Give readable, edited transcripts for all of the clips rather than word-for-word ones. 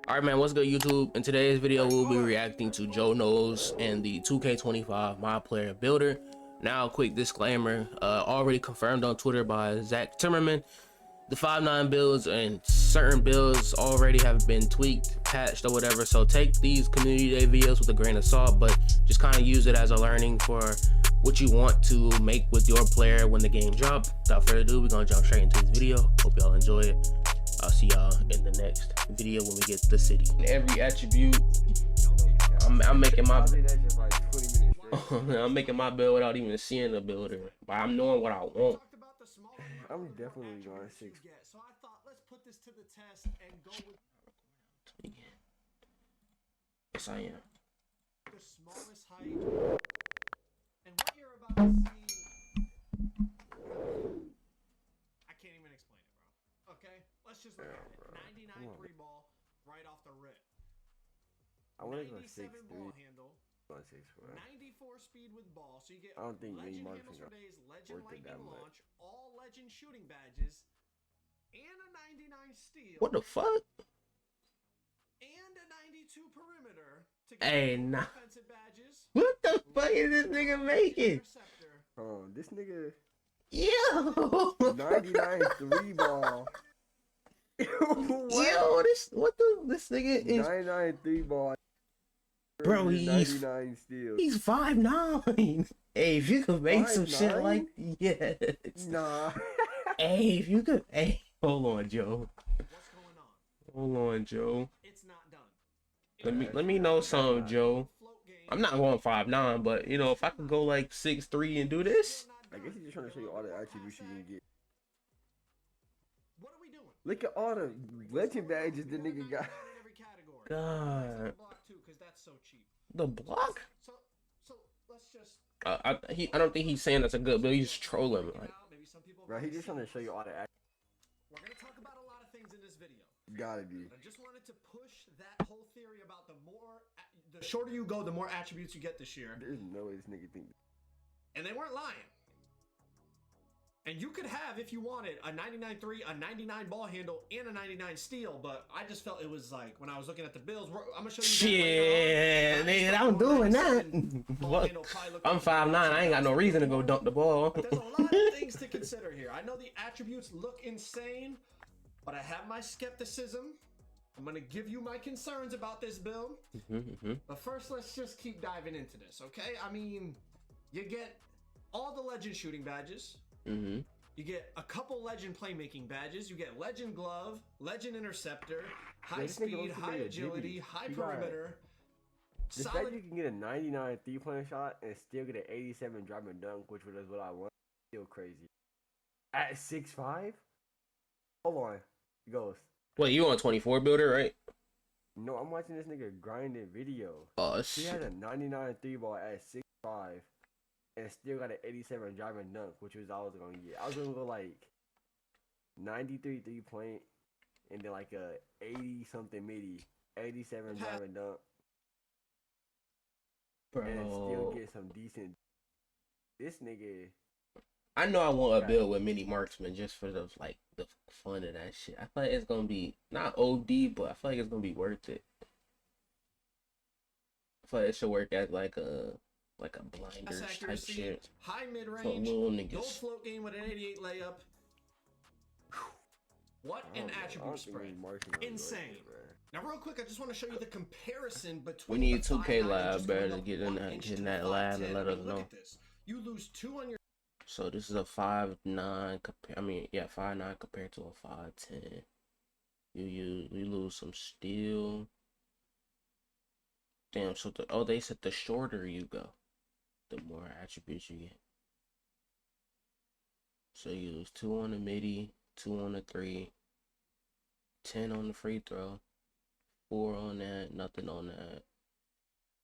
Alright man, what's good YouTube? In today's video we'll be reacting to Joe Knows and the 2K25 My Player Builder. Now quick disclaimer, already confirmed on Twitter by Zach Timmerman, the 5.9 builds and certain builds already have been tweaked, patched or whatever, so take these community day videos with a grain of salt, but just kind of use it as a learning for what you want to make with your player when the game drops. Without further ado, we're gonna jump straight into this video. Hope y'all enjoy it. I'll see y'all in the next video when we get to the city. Every attribute, I'm making my I'm making my build without even seeing the builder, but I'm knowing what I want. I'm definitely going 6. So I thought, let's put this to the test and go with Yes, I am. the smallest height. And what you're about to see, I can't even explain it, bro. Okay, let's just look at it. 99 3 ball right off the rip. I want to go 6 ball 3. handle. 6 94 speed with ball, so you get I don't think legend Marks handles are for days, legend worth it lightning that much. launch, all legend shooting badges, and a 99 steal. What the fuck? And a 92 perimeter to get Hey, nah. offensive badges. What the fuck is this nigga making? This nigga Yo, 99 3 ball. yo, this nigga is, 99 3 ball. bro. He's 99 steals. he's 5'9". Hey, if you could make some shit 5'9"? like yes. Nah. Hey, if you could, hey, hold on, Joe. What's going on? Hold on, Joe. It's not done. Let me know something, Joe. Float game. I'm not going 5'9", but you know, if I could go like 6'3" and do this. I guess he's just trying to show you all the attributes you can get. What are we doing? Look at all the legend badges the nigga got. In every category. God, Block too, because that's so cheap. the block. So let's just. I don't think he's saying that's a good build. He's trolling. Like, Maybe some people. Bro, he's just trying to show you all the attributes. We're gonna talk about a lot of things in this video. Gotta be. I just wanted to push that whole theory about the shorter you go, the more attributes you get this year. There's no way this nigga think. And they weren't lying. And you could have, if you wanted, a 99-3, a 99 ball handle, and a 99 steal, but I just felt it was like, when I was looking at the builds, I'm going to show you. shit, nigga, I'm doing that. What? I'm 5'9". I ain't got no reason to go dunk the ball. But there's a lot of things to consider here. I know the attributes look insane, but I have my skepticism. I'm going to give you my concerns about this build. But first, let's just keep diving into this, okay? I mean, you get all the legend shooting badges. You get a couple legend playmaking badges. You get legend glove, legend interceptor, high speed, high agility, high perimeter. The fact you can get a 99 3-point shot and still get an 87 driving dunk, which was what I want, still crazy. At 6'5"? Hold on. Ghost. Wait, you on 24 builder, right? No, I'm watching this nigga grinding video. Oh He shit. had a 99 3 ball at 6'5". And still got an 87 driving dunk, which was I was gonna get. I was gonna go like 93 3-point, and then like a 80 something midi, 87 driving dunk, and still Bro, get some decent. This nigga, I know I want a build with mini marksman just for the the fun of that shit. I feel like it's gonna be not OD, but I feel like it's gonna be worth it. I feel like it should work as like a blinders type shit. High mid For range, little gold niggas. float game with an 88 layup. What an attribute spread. Insane. Now, real quick, I just want to show you the comparison between. We need the 2K 5'9" lab, just bro, going to up get in 1 that, inch get in to that lab 5'10". and let I us mean, look know. at this. You lose 2 on your. So this is a 5'9" compare. I mean, yeah, 5'9" compared to a 5'10". You lose some steel. Damn. So they said the shorter you go, the more attributes you get. So you lose 2 on the midi, 2 on the 3, 10 on the free throw, 4 on that, nothing on that.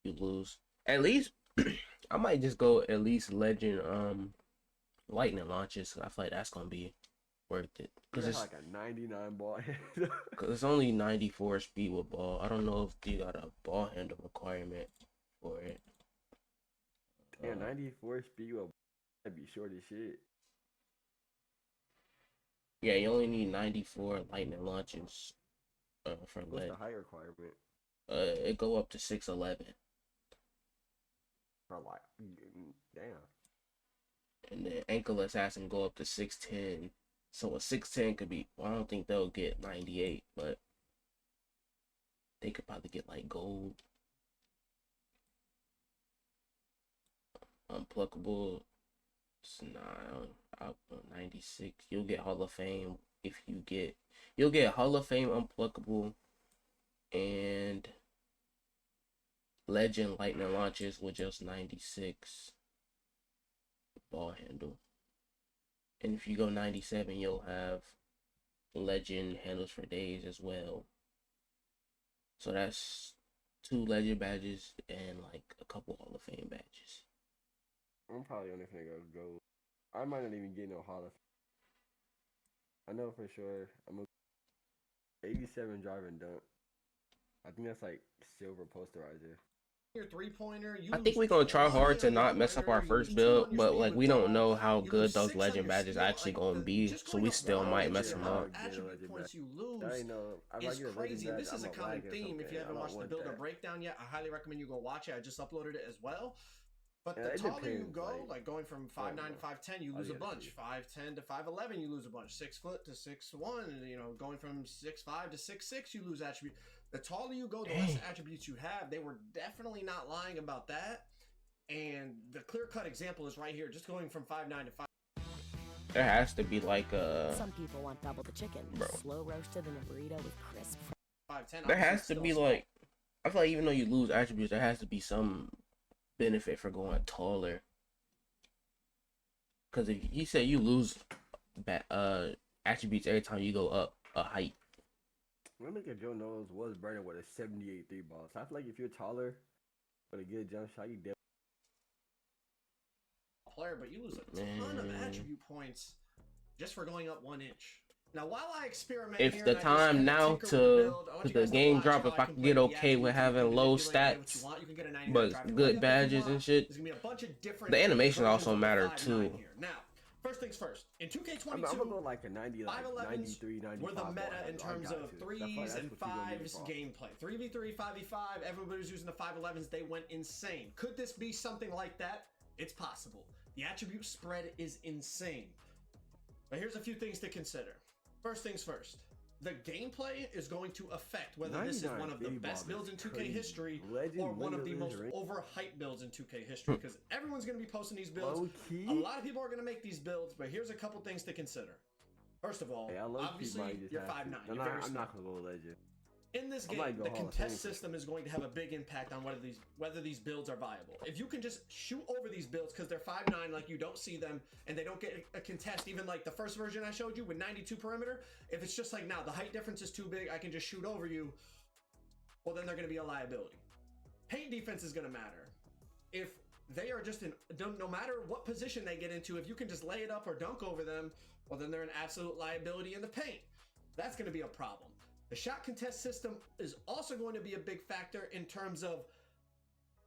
You lose at least. I might just go at least legend lightning launches. I feel like that's gonna be worth it because it's like a 99 ball. cause it's only 94 speed with ball. I don't know if you got a ball handle requirement for it. Yeah, 94 speed will be short as shit. Yeah, you only need 94 lightning launches. for What's leg. the height requirement? It go up to 6'11", For like, damn. and then ankle assassin go up to 6'10". So a 6'10" could be. Well, I don't think they'll get 98, but they could probably get like gold. Unpluckable. Nah, 96. You'll get Hall of Fame if you get. You'll get Hall of Fame unpluckable and Legend lightning launches with just 96 ball handle. And if you go 97, you'll have Legend handles for days as well. So that's 2 Legend badges and like a couple Hall of Fame badges. I'm probably only gonna go. I might not even get no Hall of Fame. I know for sure I'm a 87 driving dunk. I think that's like silver posterizer. Your 3-pointer. I think we're gonna try hard to not mess up our first build, but like we don't know how good those legend badges actually gonna be, so we still might mess them up. Attribute points you lose I know. is crazy. This is a common theme. If you haven't watched the builder breakdown yet, I highly recommend you go watch it. I just uploaded it as well. But the taller you go, like going from 5'9" to 5'10", you lose a bunch. 5'10" to 5'11", you lose a bunch. 6 foot to 6'1", you know, going from 6'5" to 6'6", you lose attribute. The taller you go, the less attributes you have. They were definitely not lying about that. And the clear-cut example is right here, just going from 5'9" to 5. There has to be like Some people want double the chicken, slow roasted in a burrito with crisp. 5'10". There has to be like, I feel like even though you lose attributes, there has to be some benefit for going taller. Because if you say you lose attributes every time you go up a height. When I look at Joe Knowles was burning with a 78 3 ball. So I feel like if you're taller with a good jump shot, you definitely player, but you lose a ton of attribute points just for going up 1 inch. Now, while I experiment, if the time now to the game drop, if I can get okay with having low stats but good badges and shit, the animation also matter too. Now, first things first. In 2K22, I'm gonna go like a 90, like 5'11s 93, 95. were the meta in ball. terms of 3s and 5s gameplay. 3v3, 5v5, everybody was using the 5'11s. They went insane. Could this be something like that? It's possible. The attribute spread is insane. But here's a few things to consider. First things first. The gameplay is going to affect whether this is one of the best builds in 2K history or one of the most overhyped builds in 2K history, because everyone's going to be posting these builds. A lot of people are going to make these builds, but here's a couple things to consider. First of all, obviously, you're 5'9". I'm not going to go legend. In this game, the contest system is going to have a big impact on whether these builds are viable. If you can just shoot over these builds because they're 5'9", like you don't see them, and they don't get a contest, even like the first version I showed you with 92 perimeter, if it's just like, now the height difference is too big, I can just shoot over you, well then they're going to be a liability. Paint defense is going to matter. If they are just no matter what position they get into, if you can just lay it up or dunk over them, well then they're an absolute liability in the paint. That's going to be a problem. The shot contest system is also going to be a big factor in terms of,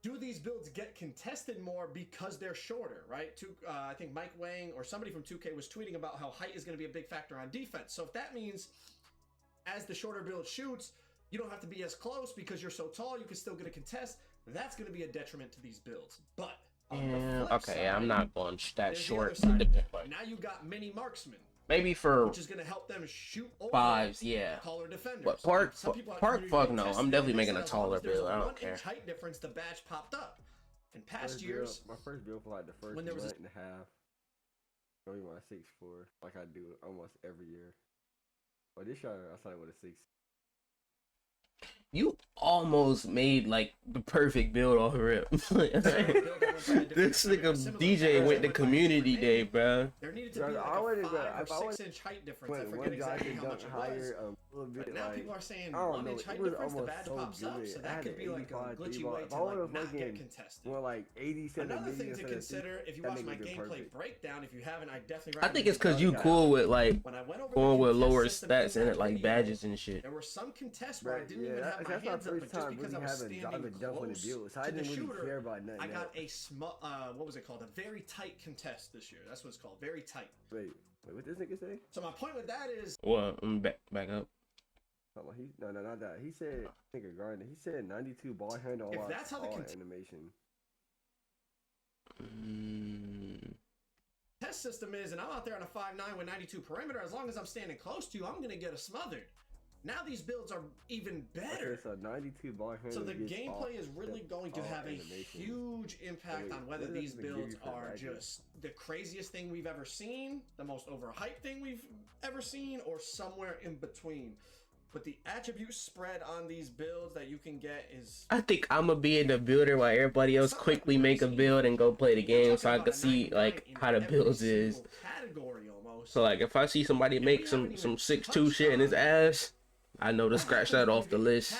do these builds get contested more because they're shorter, right? I think Mike Wang or somebody from 2K was tweeting about how height is going to be a big factor on defense. So if that means as the shorter build shoots, you don't have to be as close because you're so tall, you can still get a contest, that's going to be a detriment to these builds. But on the flip side, I'm not going that short. Now you got mini marksman. Maybe for which is going to help them shoot over 5s, yeah. Taller defenders. But Park, fuck no. I'm definitely making a taller build. I don't care. Height difference, the badge popped up. In past years, my first build for like the first month and a half, probably my 6'4", like I do almost every year. But this year I started with a 6. You almost made like the perfect build off rip. This nigga DJ went to community day, bro. There needed to be like a 5 or 6 inch height difference. I forget exactly how much it was. But now people are saying 1 inch height difference, the badge pops up, so that could be like a glitchy way to like not get contested. Like 87. Another thing to consider, if you watch my gameplay breakdown, if you haven't, I definitely recommend. I think it's because you cool with like going with lower stats and it like badges and shit. There were some contests where I didn't even have my hands up, but just because I was standing close to the shooter, I got a small, what was it called? A very tight contest this year. That's what it's called. Very tight. Wait, what does nigga say? So my point with that is... Well, I'm back up. Hold on, no, not that. He said, nigga, Gardner. He said 92 ball handle. If that's how the animation. Test system is, and I'm out there on a 5'9" with 92 perimeter, as long as I'm standing close to you, I'm gonna get a smothered. Now these builds are even better. Okay, so 92 ball handle. So the gameplay is really going to have a huge impact on whether these builds are just the craziest thing we've ever seen, the most overhyped thing we've ever seen, or somewhere in between. But the attribute spread on these builds that you can get is... I think I'm gonna be in the builder while everybody else quickly make a build and go play the game so I can see like how the builds is. So like if I see somebody make some 6'2" shit in his ass, I know to scratch that off the list.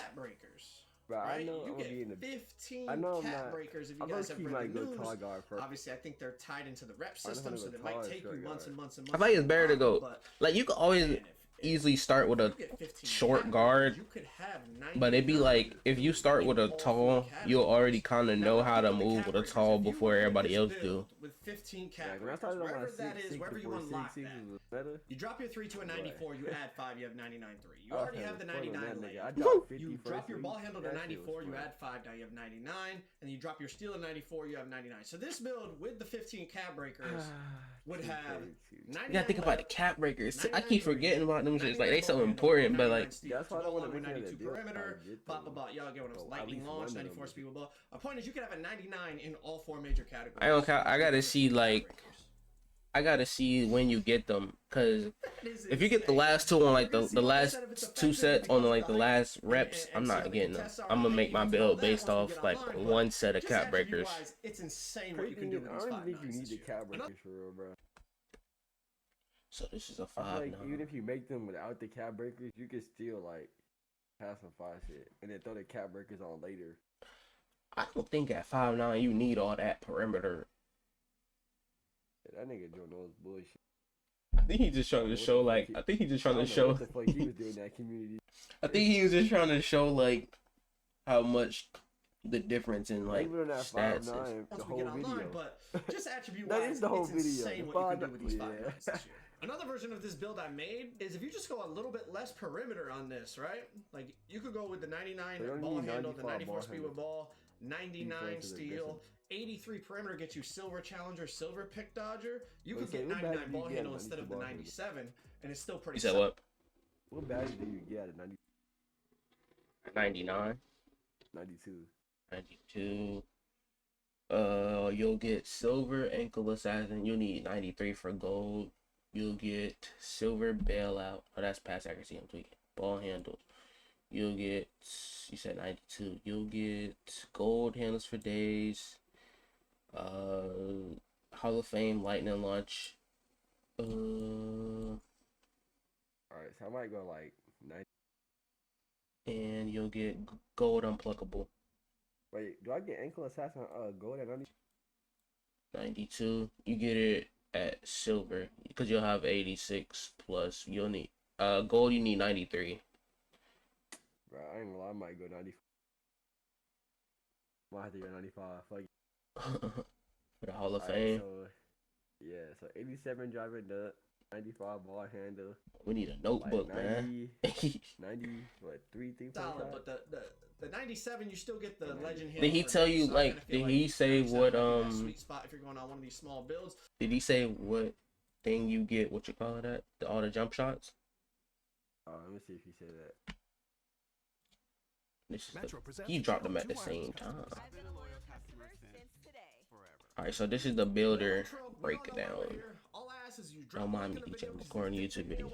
Bro, Right? I know You I'm get gonna be in the 15 I know I'm cat not- breakers if you I'm guys low-key have read the might go news. tall guard first. Obviously, I think they're tied into the rep I know system, how to so go that might tall take you short months and guard. months and I months. think it's better to go But like you can always man, easily start with a you get 15 short cat guard, breakers, you could have 90 but it'd be like if you start with a tall, you'll already kind of know how to move with a tall before everybody else do. With 15 cat Like, when I breakers, started on my wherever that is, 6'6" wherever you before unlock 6'6" that. was better. You drop your 3 to a 94, you add 5, you have 99.3. You I already was have the having fun on 99 that, nigga. layup. I dropped 50 You first drop your week. ball handle to That shit was 94, you fun. add 5, now you have 99, and you drop your steal to 94, you have 99. So this build with the 15 cat breakers would have 99. You gotta think about the cap breakers. I 99 keep forgetting about them shits. Like they so 99 important, but like That's why I don't want to make 92 deal. perimeter. Blah blah blah. Y'all get what I'm saying. At Lightning least launch, one of 94 them. speed with ball. My point is, you could have a 99 in all 4 major categories. I don't count. I gotta see like I gotta see when you get them, cause if you get the last two on like the last 2 sets on like the last reps, I'm not getting them. I'm gonna make my build based off like one set of cap breakers. It's insane what you can do with I these don't think you 5'9s need this the year. cap breakers for real, bro. So this is a I feel 5 like now. even if you make them without the cap breakers, you can still like have some 5 shit and then throw the cap breakers on later. I don't think at 5'9" you need all that perimeter. Yeah, that nigga Joe knows bullshit. I think he's just trying to show like I think he's just trying to show. What the fuck he was doing in that community. I think he was just trying to show like how much the difference in like Even on that stats is. 5'9", the Once we whole get online, video. but just attribute That wise, is the whole it's video. insane The what you can do 5'9" with these 5'9s yeah. this year. Another version of this build I made is if you just go a little bit less perimeter on this, right? Like you could go with the 99 They don't ball need handle, the 95 94 ball speed handle. with ball, 99 Defense is steal, aggressive. 83 perimeter gets you silver challenger, silver pick dodger. You Wait, could so get what badge 99 do you ball get handle at instead of 92 the ball handle? 97, and it's still pretty You said solid. what? What badge do you get at 99, 92? 92. You'll get silver ankle assassin. You'll need 93 for gold. You'll get silver bailout. Oh, that's pass accuracy. I'm tweaking. Ball handle. You'll get. You said 92. You'll get gold handles for days. Hall of Fame lightning launch. Alright, so I might go like 90. And you'll get gold unpluckable. Wait, do I get ankle assassin gold at 90? 92. You get it at silver because you'll have 86 plus. You'll need gold. You need 93. Bro, I ain't gonna lie, I might go 90. Might have to go 95. Fuck. For the Hall of Alright, Fame. so, yeah, so 87 driver nut, 95 ball handle. We need a notebook, like man. 90, what, 3 Solid, but the 97 you still get the legend handle. Did he for tell days, you so I like? kinda feel Did like he say 97 what? might be that sweet spot if you're going on one of these small builds. Did he say what thing you get? What you call that? All the jump shots. let me see if he said that. This is he dropped them at the same time. All right, so this is the builder breakdown. Don't mind me, DJ. I'm recording a YouTube video.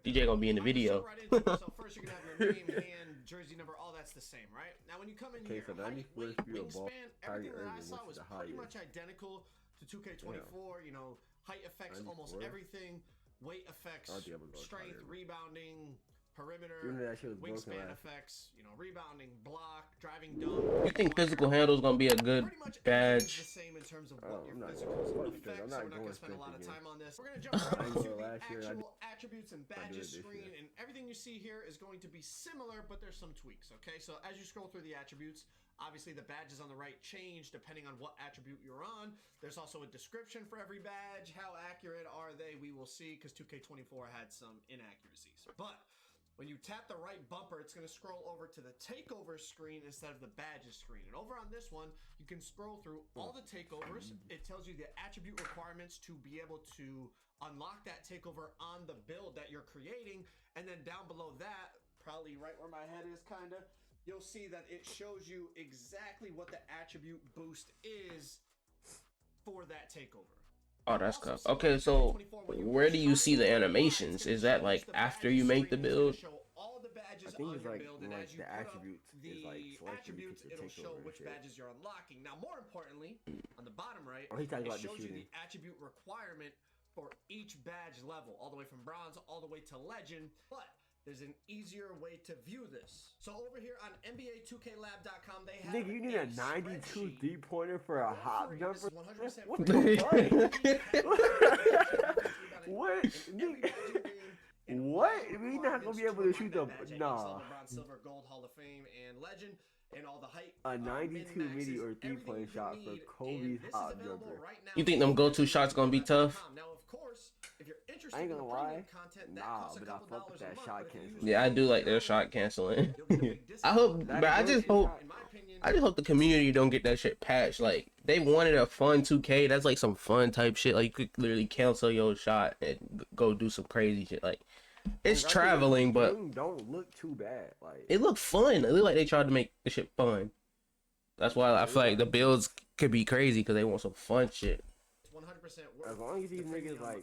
DJ gonna be in the video. So first you're gonna have your name, hand, jersey number, all that's the same, right? Now when you come in here, so height, 94 weight, speed of ball, wingspan, Kyrie everything that I Irving, saw which was is the pretty highest. much identical to 2K24. You know, height affects almost 94? everything. Weight affects I don't think I'm gonna go strength, higher. rebounding, perimeter, Even though that shit was broken wingspan last. effects. You know, rebounding, block, driving, dunk. You think physical handle is gonna be a good Pretty much everything's badge? the same in terms of Oh, what your I'm not physicals going- fuck affect, I'm so not we're not going gonna spend a sprint lot of again. time on this. We're gonna jump right I into did it the last year, I actual attributes and badges this screen, year. and everything you see here is going to be similar, but there's some tweaks. Okay, so as you scroll through the attributes, Obviously, the badges on the right change depending on what attribute you're on. There's also a description for every badge. How accurate are they? We will see, because 2K24 had some inaccuracies. But when you tap the right bumper, it's going to scroll over to the takeover screen instead of the badges screen. And over on this one, you can scroll through all the takeovers. It tells you the attribute requirements to be able to unlock that takeover on the build that you're creating. And then down below that, probably right where my head is kind of, you'll see that it shows you exactly what the attribute boost is for that takeover. Oh, that's tough. Okay, so where do you see the animations? Is that like after you make the build? I think it's like the attributes is like selecting you pick the It'll show takeover which shit. badges you're unlocking. Now, more importantly, on the bottom right, Oh, he's talking it about the shows you shooting. the attribute requirement for each badge level, all the way from bronze all the way to legend. But there's an easier way to view this. So over here on NBA2KLab.com, they have Nigga, you need a 92 spreadsheet. three-pointer for a hop This jumper? is 100% What free. the fuck? What? Nigga, what? We not gonna be able to shoot the... Nah. Bronze, silver, gold, Hall of Fame, and legend, and all the height. A 92 midi or three-point shot for Kobe's hop jumper. You think them go-to shots gonna be tough? Now, of course, if you're interested I ain't in gonna the premium lie. content, that Nah, costs a but I couple fuck with dollars a that month, shot but if you use canceling. Yeah, I do like their shot canceling. I hope, That bro. is I just hope the community don't get that shit patched. Like, they wanted a fun 2K. That's like some fun type shit. Like, you could literally cancel your shot and go do some crazy shit. Like, it's Like, traveling, but game don't look too bad. Like, it looked fun. It looked like they tried to make the shit fun. That's why I feel like the builds could be crazy, because they want some fun shit. 100% as long as these niggas like,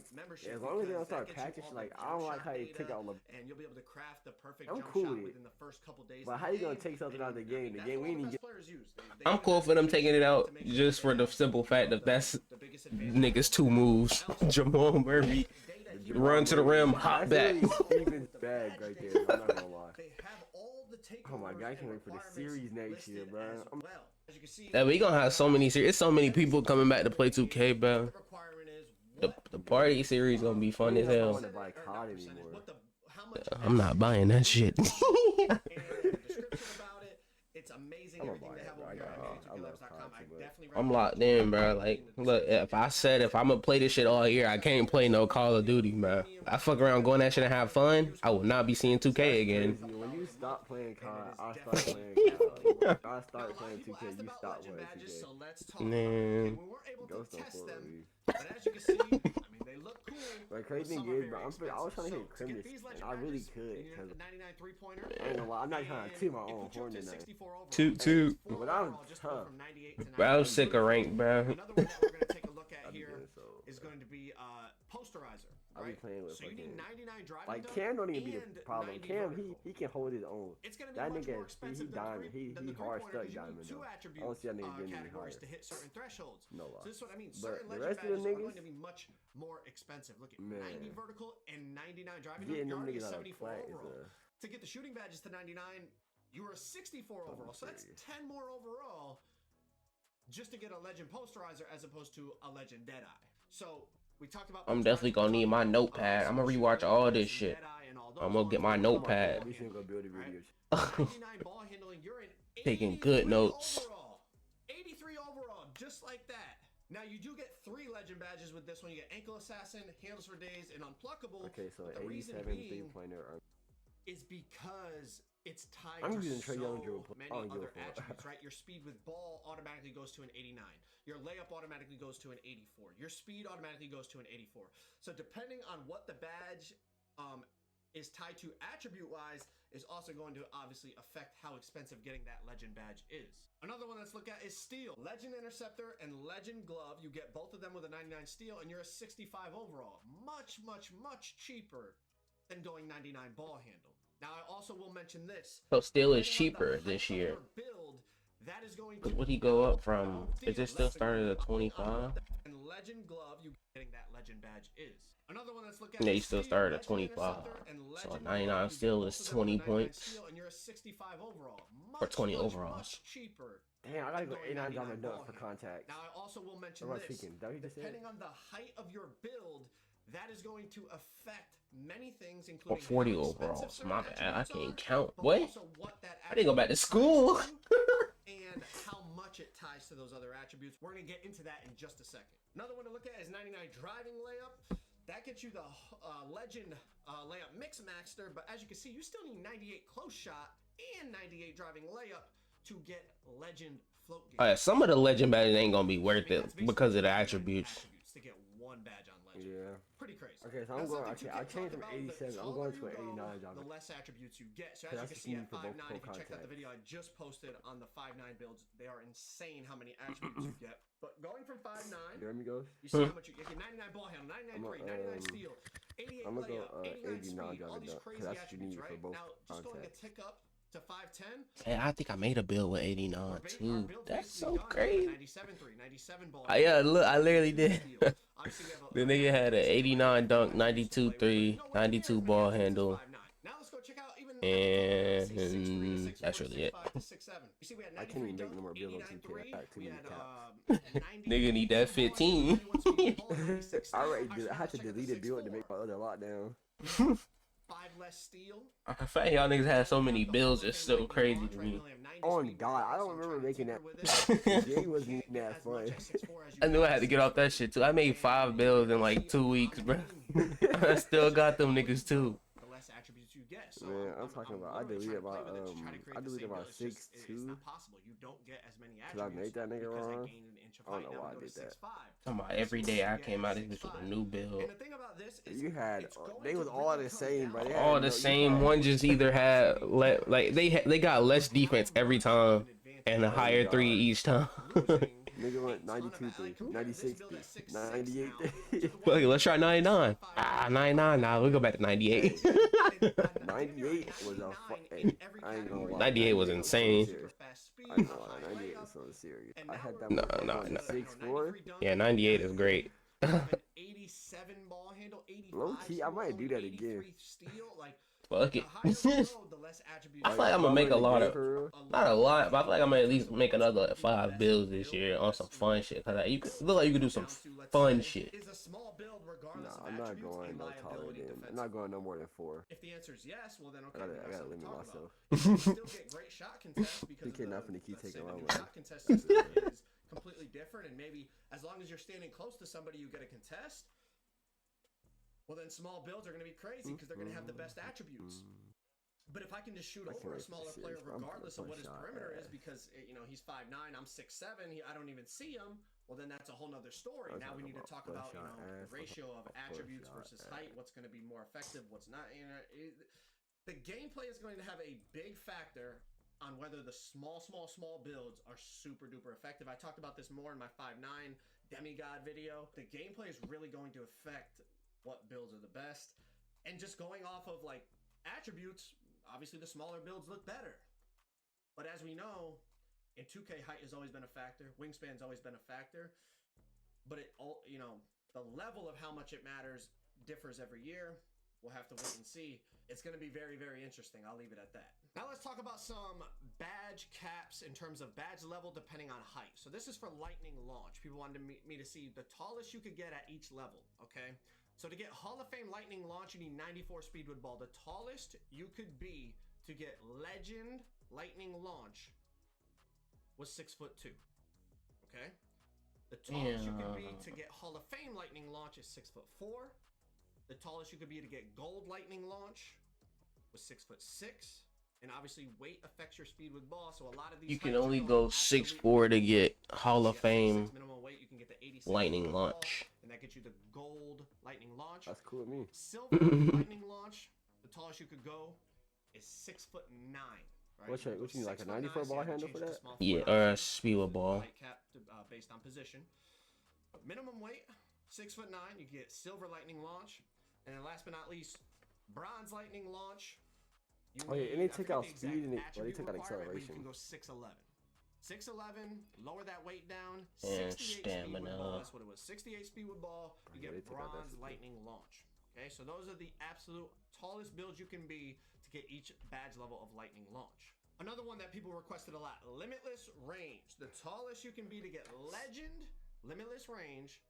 as long as they don't start patching, like, I don't like how they took out LeBron. And you'll be able to craft the perfect I'm jump cool shot with it. within the first couple days. But how you gonna take something out of the game? The game we ain't even get. I'm cool for them taking it out just for the simple fact that that's niggas' two moves. Jamal Murray, run to the rim, hop back. That's really Steven's bag right there. I'm not gonna lie. Oh my god, I can't wait for the series next year, bro. Yeah, we gonna have so many series. It's so many people coming back to play 2K, bro. The party series gonna be fun as I don't hell. want to buy COD anymore. I'm not buying that shit. It's amazing I'm everything gonna they buy have it, bro. over here I at love NBA2KLabs.com. COD I too, but definitely I'm locked in, bro. Like, look, if I said if I'm gonna play this shit all year, I can't play no Call of Duty, man. I fuck around going that shit and have fun, I will not be seeing 2K again. Crazy. When you stop playing COD, I start playing COD. I start playing 2K, you stop playing 2K. Man. Ghost don't fuck with me. But as you can see, I mean, they look cool. Like, crazy thing is, bro, I was trying to hit Criminal, and I really could. Cause I ain't gonna lie, I'm not trying to toot my own horn tonight. Toot. But I'm tough. Bro, I'm sick of rank, bro. Another one that we're going to take a look at I be here doing so. is going to be posterizer. I be Right? playing with So you need fucking. 99 driving Like, dunk Cam don't even be and the problem. 90 Cam, vertical. he can hold his own. It's gonna be That much nigga, more expensive he than diamond. the He hard stuck diamond two though. I attribute don't see that nigga getting any categories higher. to hit certain thresholds. No So lie. this is what I mean. But Certain the legend rest of the badges are niggas- going to be much more expensive. Look at Man. 90 vertical and 99 driving. Getting them You're already niggas out of 74 flat is overall. To get the shooting badges to 99, you were a 64 overall. So that's serious. 10 more overall just to get a legend posterizer as opposed to a legend Deadeye. So we talked about. I'm definitely gonna need my notepad. I'm gonna rewatch all this shit. I'm gonna get my notepad. We should go build a video. 99 ball handling, you're in Taking good 83 notes. Overall. 83 overall, just like that. Now you do get 3 legend badges with this one. You get ankle assassin, handles for days, and unpluckable. Okay, so But the reason 87 being three-pointer. is because it's tied I'm to using Trae Young so dribble. many I don't give a other fuck. attributes, right? Your speed with ball automatically goes to an 89. Your layup automatically goes to an 84. Your speed automatically goes to an 84. So depending on what the badge is tied to attribute-wise is also going to obviously affect how expensive getting that legend badge is. Another one let's look at is steel. Legend interceptor and legend glove. You get both of them with a 99 steel and you're a 65 overall. Much, much, much cheaper than going 99 ball handle. Now I also will mention this. So steel is Depending on cheaper the this height of year. your build, that is going to Would he go up from? Is it still started at 25? and legend glove, you getting that legend badge is. Another one let's look at. Yeah, he is still steel, started at legend 25. interceptor, and So legend 99 glove. You steel get is both of them with 20 a 99 points. steel, and you're a 65 overall. Or 20 much, overalls. Much cheaper. Damn, I gotta go than 89 going diamond 99 dunk for ball handle. contact. Now I also will mention What am I this. speaking? That what you just said? Depending on the height of your build, that is going to affect many things, Or including 40 how expensive overalls. certain My bad. I attributes can't are, count. but What? also what that I didn't go back to attribute school. ties to, and ties to those other attributes. We're gonna get into that in just a second. Another one to look at is 99 driving layup. That gets you the legend layup mix master, but as you can see, you still need 98 close shot and 98 driving layup to get legend float game. All right, some of the legend badges ain't gonna be worth it because of the attributes. To get one badge on legend. Yeah. Pretty crazy. Okay, so I'm going. Okay, I changed from 87. I'm going to an 89 job. The less attributes you get. So as you can see at 5.9, if you checked out the video I just posted on the 5.9 builds, they are insane how many attributes you get. But going from 5.9, there we go. you see how much you get. 99 ball handle, 99 3, 99 steal, 88 I'm gonna go layup, 89 speed, all these crazy that's attributes, for right? both Now, just going a tick up to 510. Hey, I think I made a build with 89 too. That's so done. crazy. 97 3, 97 ball. Yeah, look, I literally did. Obviously, The nigga had an 89 dunk, 92 3, 92 ball handle, now let's go check out even and that's really it. I can't even make no more builds on 2K. I got too many caps. Nigga need that 15. I already did. I had to delete a build to make my other lockdown. 5 less steal. I fact y'all niggas had so many builds, it's so crazy to me. Oh God, I don't remember making that. Jay wasn't that fun. I knew I had to get off that shit too. I made 5 builds in like 2 weeks, bro. I still got them niggas too. The less attributes you get. So Man, I'm talking about. I deleted about It's 6-2. not possible. You don't get as many Cause I made that nigga wrong. I don't know why I did that. Talking about every day I came out, this bitch with a new build. And the thing about this is You had. They was all the same, bro. All the same. One just either had like they got less defense every time and a higher 3 each time. Nigga went 92 3, 96 3, 98. Okay, let's try 99. 99 now. We'll go back to 98. 98 was a hey, I ain't gonna lie. 98 was insane. I ain't gonna lie. 98 was so serious. I had that No, one no, on no. 6'4". Yeah, 98 is great. 87 ball handle, 85 Low key, I might do that again. Steel, like Fuck it. the higher you go, the less attributes. I feel like I'm gonna make a lot of, not a lot, but I feel like I'm gonna at least make another 5 builds this year on some fun shit. Cause like, you look like you could do some fun shit. Is a small build regardless Nah, of I'm not attributes going and no taller liability than. I'm defensive. not going no more than 4. If the answer is yes, well then okay. I gotta limit myself. You can still get great shot contests because PK not finna keep let's say taking the my new way. shot contest system is completely different, and maybe as long as you're standing close to somebody, you get a contest. Well, then small builds are going to be crazy because they're going to have the best attributes. But if I can just shoot over a smaller player regardless of what his perimeter is, because you know he's 5'9", I'm 6'7", I don't even see him. Well, then that's a whole nother story. Now we need to talk about the ratio of attributes versus height. What's going to be more effective? What's not? You know, the gameplay is going to have a big factor on whether the small builds are super duper effective. I talked about this more in my 5'9" demigod video. The gameplay is really going to affect what builds are the best, and just going off of like attributes, obviously the smaller builds look better. But as we know, in 2K, height has always been a factor, wingspan's always been a factor, but it all, you know, the level of how much it matters differs every year. We'll have to wait and see. It's going to be very, very interesting. I'll leave it at that. Now let's talk about some badge caps in terms of badge level depending on height. So this is for lightning launch. People wanted me to see the tallest you could get at each level, okay? So to get Hall of Fame lightning launch, you need 94 speed with ball. The tallest you could be to get legend lightning launch was 6'2", okay? The tallest you could be to get Hall of Fame lightning launch is 6'4". The tallest you could be to get gold lightning launch was 6'6". And obviously weight affects your speed with ball, so a lot of these You can only go 6'4" to get Hall of Fame minimum weight. You can get the 86 lightning launch. and that gets you the gold lightning launch. That's cool with me. Silver lightning launch, the tallest you could go is 6'9". Right? What you need, like a 94 ball handle for that? Yeah, or a speed with ball. Height cap based on position. Minimum weight 6'9". You get silver lightning launch, and then last but not least, bronze lightning launch. Oh yeah, and they took out speed and they took took out acceleration. You can go 6'11". 6'11", lower that weight down. And 68 speed with stamina. ball. That's what it was. 68 speed with ball. You Yeah, get they took out that bronze speed. lightning launch. Okay, so those are the absolute tallest builds you can be to get each badge level of lightning launch. Another one that people requested a lot, limitless range. The tallest you can be to get legend limitless range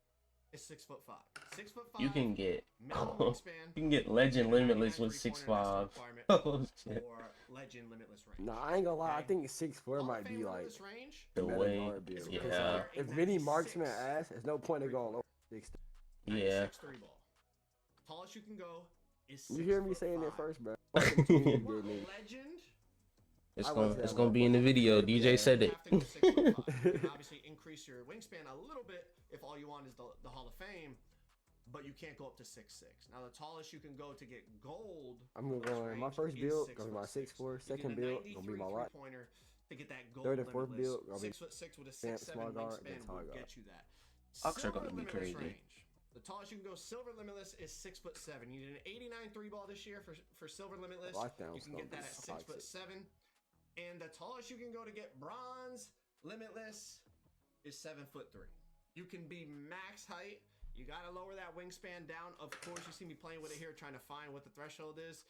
is 6'5". 6'5". You can get minimum you wingspan. can get legend limitless with 6'5". 6'5". Oh shit. Or legend limitless range. Nah, I ain't gonna lie. I Okay. think 6'4" Hall of might Fame be like limitless range. The meta way, guard build. It's gonna yeah, require a If mini marksman 96 ass, there's no point in going over 6. yeah. 96 3 ball. Tallest you can go is 6'5". You hear me saying it first, bro? You want legend? It's gonna be in the video. DJ said You it. have to go 6'5". You can obviously increase your wingspan a little bit if all you want is the Hall of Fame, but you can't go up to 6'6". Now the tallest you can go to get gold. I'm gonna go my first build gonna be my 6'4". Second build gonna be my lot. Pointer to get that gold. Third and fourth limitless. build gonna be 6'6" with a small 6'7" guard, wingspan then tall will guard. get you that. Bucks are gonna Silver be limitless crazy. range. The tallest you can go silver limitless is 6'7". You need an 89 3-ball this year for silver limitless. Lockdown's You can gonna get that be at toxic. 6'7". And the tallest you can go to get bronze limitless is 7'3". You can be max height. You gotta lower that wingspan down. Of course, you see me playing with it here, trying to find what the threshold is.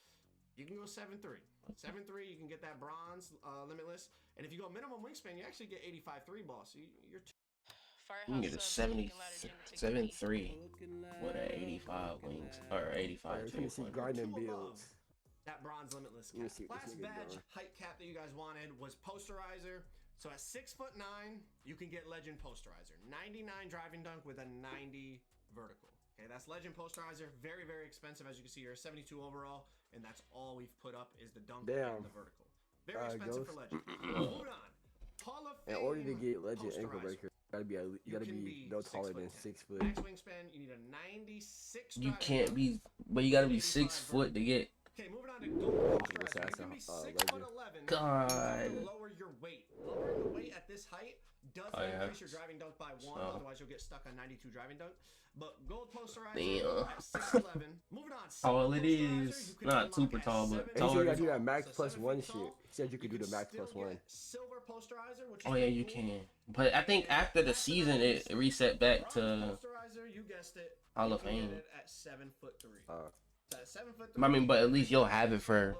You can go 7'3". 7'3", you can get that bronze limitless. And if you go minimum wingspan, you actually get 85 3-ball. So you're You can get a 77.3 with an 85 wings or 85 Alright, let me see 200. grinding two above builds. that bronze limitless Let me cap. see what this Last nigga badge doing. height cap that you guys wanted was posterizer. So at 6'9", you can get legend posterizer. 99 driving dunk with a 90 vertical. Okay, that's legend posterizer. Very, very expensive. As you can see, you're a 72 overall, and that's all we've put up is the dunk and the vertical. Very expensive for legend. Moving on. Hall of Fame. In order to get legend ankle posterizer. breaker, you gotta can be no taller than 6'10". 6 foot. Max wingspan, you need a 96. You driving can't dunk. be, but you gotta be 6 foot to get. Okay, moving on to gold Legend posterizer. You can be assassin, 6'11". God. You have to lower your weight. Lowering the weight at this height does increase your driving dunk by 1. Otherwise, you'll get stuck on 92 driving dunk. But gold posterizer Damn. at 6'11". Moving on. All it Posterizer, is. you can Not unlock super at tall, but 7 He said taller you than. gotta do that max So plus 7 1 feet shit. tall. He said you could do the max still plus 1. get silver posterizer, which is Oh yeah, you cool. can. But I think after the season, it reset back to Posterizer, you guessed it. Hall You of can get Fame. it at 7'3". So at 7'3". I mean, but at least you'll have it for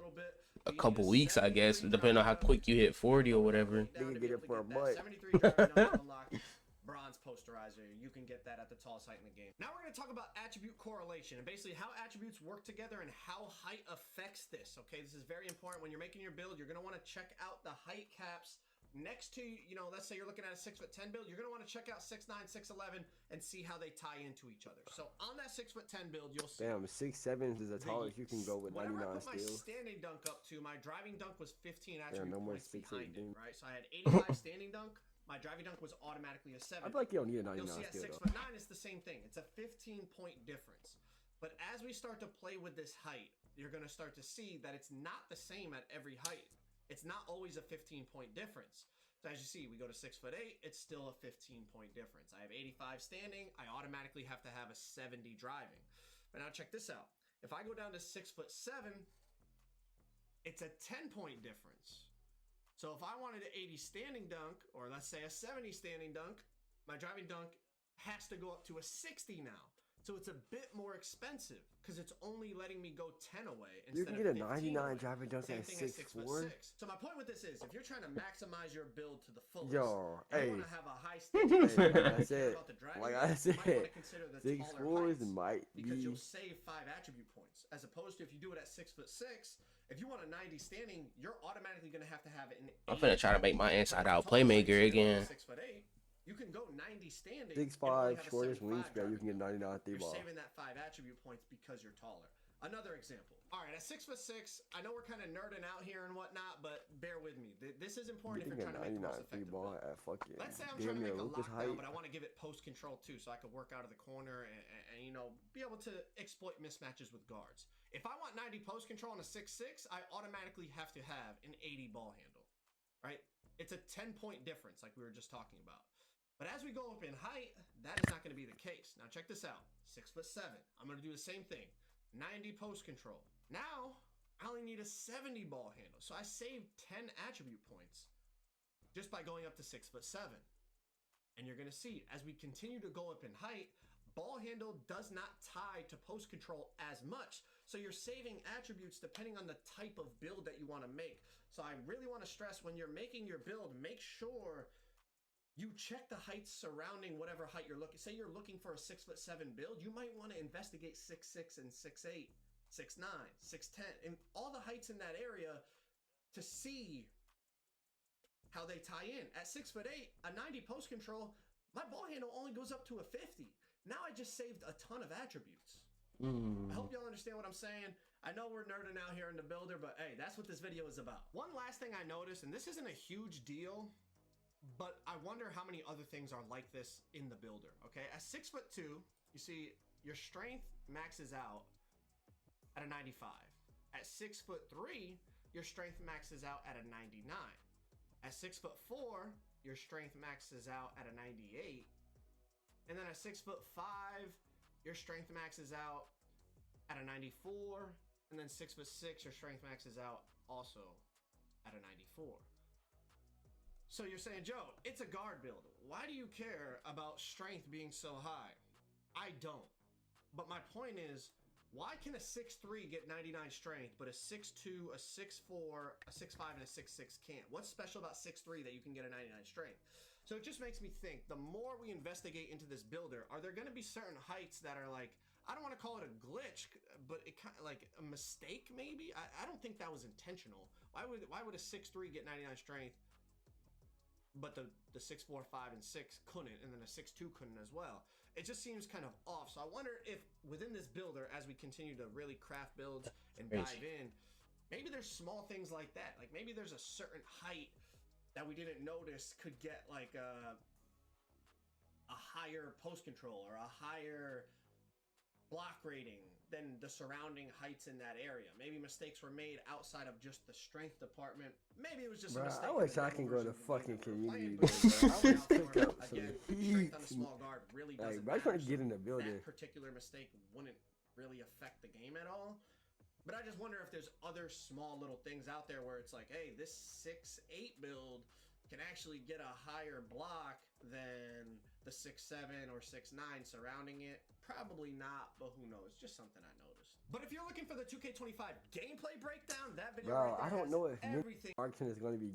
a couple weeks, I guess, depending on how quick you hit 40 or whatever. They can get it for a butt. 73 driving dunk to unlock bronze posterizer. You can get that at the tallest height in the game. Now we're going to talk about attribute correlation and basically how attributes work together and how height affects this. Okay, this is very important. When you're making your build, you're going to want to check out the height caps next to, you know, let's say you're looking at a 6'10" build, you're going to want to check out 6'9", 6'11", and see how they tie into each other. So on that 6'10" build, you'll see. Damn, 6'7" is the tallest you can go with Whenever 99 I put my steals. standing dunk up to, my driving dunk was 15 Yeah, attribute no more points 6'8", behind it, dude. right? So I had 85 standing dunk. My driving dunk was automatically a 7. I feel like you don't need a You'll 99 see at steal 6'9", though. it's the same thing. It's a 15-point difference. But as we start to play with this height, you're going to start to see that it's not the same at every height. It's not always a 15-point difference. So as you see, we go to 6'8", it's still a 15-point difference. I have 85 standing, I automatically have to have a 70 driving. But now check this out. If I go down to 6'7", it's a 10-point difference. So if I wanted an 80 standing dunk, or let's say a 70 standing dunk, my driving dunk has to go up to a 60 now. So it's a bit more expensive because it's only letting me go 10 away You instead can of get a 15 99 away. driving dunk Same at thing at 6'4". 6'6". So my point with this is, if you're trying to maximize your build to the fullest, Yo, and hey. you want to have a high standing, Hey, like I care said, about the driving like dunk, I you said, might want to consider the taller 6'4" heights might because be. you'll save 5 attribute points, as opposed to if you do it at 6'6". If you want a 90 standing, you're automatically going to have an 80. I'm finna try to make my inside out Tallest height, playmaker so you're again. 6'8", you can go 90 standing. 6'5", shortest wingspan, you can get 99 You're 3-ball. saving that 5 attribute points because you're taller. Another example. All right, at 6'6", I know we're kind of nerding out here and whatnot, but bear with me. This is important if You you're can trying to get make the 99 most effective 3-ball build. at fucking Let's say I'm damn trying to near make a Lucas lockdown, height. but I want to give it post control too, so I can work out of the corner and you know, be able to exploit mismatches with guards. If I want 90 post control on a 6'6", I automatically have to have an 80 ball handle, right? It's a 10-point difference, like we were just talking about. But as we go up in height, that is not going to be the case. Now check this out. 6'7". I'm going to do the same thing. 90 post control. Now I only need a 70 ball handle, so I saved 10 attribute points just by going up to 6'7". And you're going to see as we continue to go up in height, ball handle does not tie to post control as much. So you're saving attributes depending on the type of build that you want to make. So I really want to stress when you're making your build, make sure you check the heights surrounding whatever height you're looking. Say you're looking for a 6'7" build, you might want to investigate 6'6" and 6'8", 6'9", 6'10", and all the heights in that area to see how they tie in. At 6'8", a 90 post control, my ball handle only goes up to a 50. Now I just saved a ton of attributes. I hope y'all understand what I'm saying. I know we're nerding out here in the builder, but hey, that's what this video is about. One last thing I noticed, and this isn't a huge deal, but I wonder how many other things are like this in the builder, okay? At 6'2", you see your strength maxes out at a 95. At 6'3", your strength maxes out at a 99. At 6'4", your strength maxes out at a 98. And then at 6'5", your strength maxes out at a 94. And then 6'6", your strength maxes out also at a 94. So you're saying, Joe, it's a guard build. Why do you care about strength being so high? I don't. But my point is, why can a 6'3" get 99 strength, but a 6'2", a 6'4", a 6'5", and a 6'6" can't? What's special about 6'3" that you can get a 99 strength? So it just makes me think, the more we investigate into this builder, are there going to be certain heights that are like, I don't want to call it a glitch, but it kind of like a mistake maybe? I don't think that was intentional. Why would a 6'3" get 99 strength, but the 6, 4, 5, and 6 couldn't, and then a 6'2" couldn't as well? It just seems kind of off. So I wonder if within this builder, as we continue to really craft builds and dive in, maybe there's small things like that. Like maybe there's a certain height that we didn't notice could get like a higher post control or a higher block rating than the surrounding heights in that area. Maybe mistakes were made outside of just the strength department. Maybe it was just a mistake. I wish I can go to fucking community. Again, strength on a small guard really doesn't I just want to matter. get in the builder. That particular mistake wouldn't really affect the game at all. But I just wonder if there's other small little things out there where it's like, hey, this 6'8" build can actually get a higher block than the 6'7" or 6'9" surrounding it. Probably not, but who knows? Just something I noticed. But if you're looking for the 2K25 gameplay breakdown, that video Bro, right there I don't has know if everything. Martin is going to be